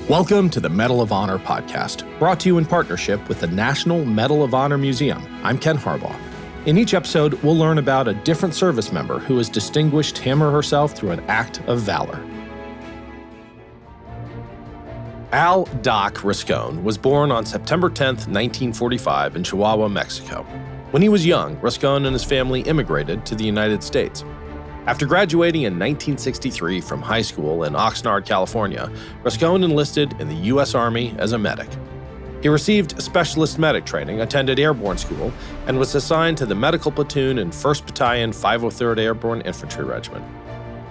Welcome to the Medal of Honor podcast, brought to you in partnership with the National Medal of Honor Museum. I'm Ken Harbaugh. In each episode, we'll learn about a different service member who has distinguished him or herself through an act of valor. Al Doc Rascon was born on September 10, 1945 in Chihuahua, Mexico. When he was young, Rascon and his family immigrated to the United States. After graduating in 1963 from high school in Oxnard, California, Rascon enlisted in the U.S. Army as a medic. He received specialist medic training, attended airborne school, and was assigned to the medical platoon in 1st Battalion, 503rd Airborne Infantry Regiment.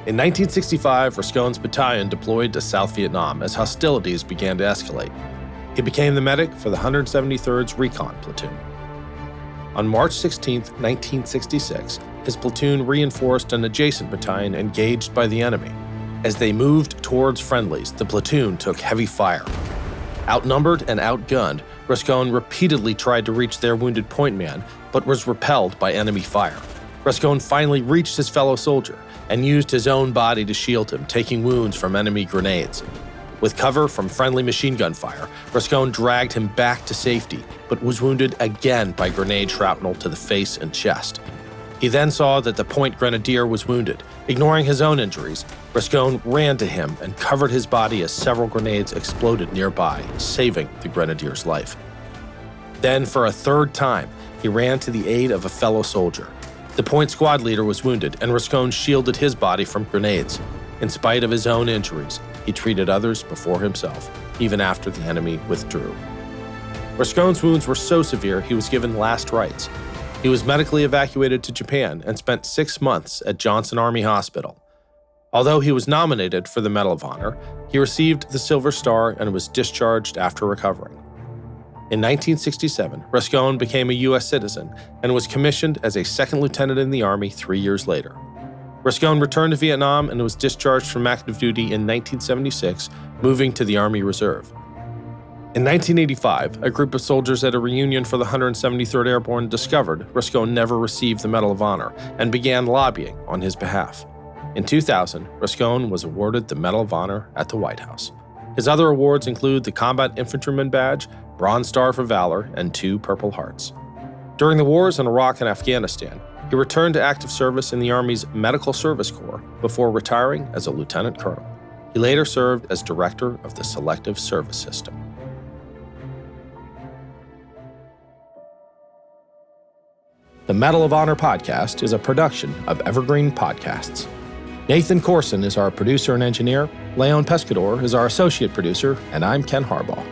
In 1965, Rascon's battalion deployed to South Vietnam as hostilities began to escalate. He became the medic for the 173rd Recon Platoon. On March 16, 1966, his platoon reinforced an adjacent battalion engaged by the enemy. As they moved towards friendlies, the platoon took heavy fire. Outnumbered and outgunned, Rascon repeatedly tried to reach their wounded point man, but was repelled by enemy fire. Rascon finally reached his fellow soldier and used his own body to shield him, taking wounds from enemy grenades. With cover from friendly machine gun fire, Rascon dragged him back to safety, but was wounded again by grenade shrapnel to the face and chest. He then saw that the point grenadier was wounded. Ignoring his own injuries, Rascon ran to him and covered his body as several grenades exploded nearby, saving the grenadier's life. Then, for a third time, he ran to the aid of a fellow soldier. The point squad leader was wounded, and Rascon shielded his body from grenades. In spite of his own injuries, he treated others before himself, even after the enemy withdrew. Rascon's wounds were so severe he was given last rites. He was medically evacuated to Japan and spent 6 months at Johnson Army Hospital. Although he was nominated for the Medal of Honor, he received the Silver Star and was discharged after recovering. In 1967, Rascon became a U.S. citizen and was commissioned as a second lieutenant in the Army 3 years later. Rascon returned to Vietnam and was discharged from active duty in 1976, moving to the Army Reserve. In 1985, a group of soldiers at a reunion for the 173rd Airborne discovered Rascon never received the Medal of Honor and began lobbying on his behalf. In 2000, Rascon was awarded the Medal of Honor at the White House. His other awards include the Combat Infantryman Badge, Bronze Star for Valor, and 2 Purple Hearts. During the wars in Iraq and Afghanistan, he returned to active service in the Army's Medical Service Corps before retiring as a lieutenant colonel. He later served as director of the Selective Service System. The Medal of Honor podcast is a production of Evergreen Podcasts. Nathan Corson is our producer and engineer, Leon Pescador is our associate producer, and I'm Ken Harbaugh.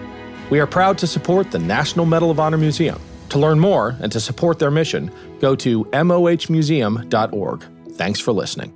We are proud to support the National Medal of Honor Museum. To learn more and to support their mission, go to mohmuseum.org. Thanks for listening.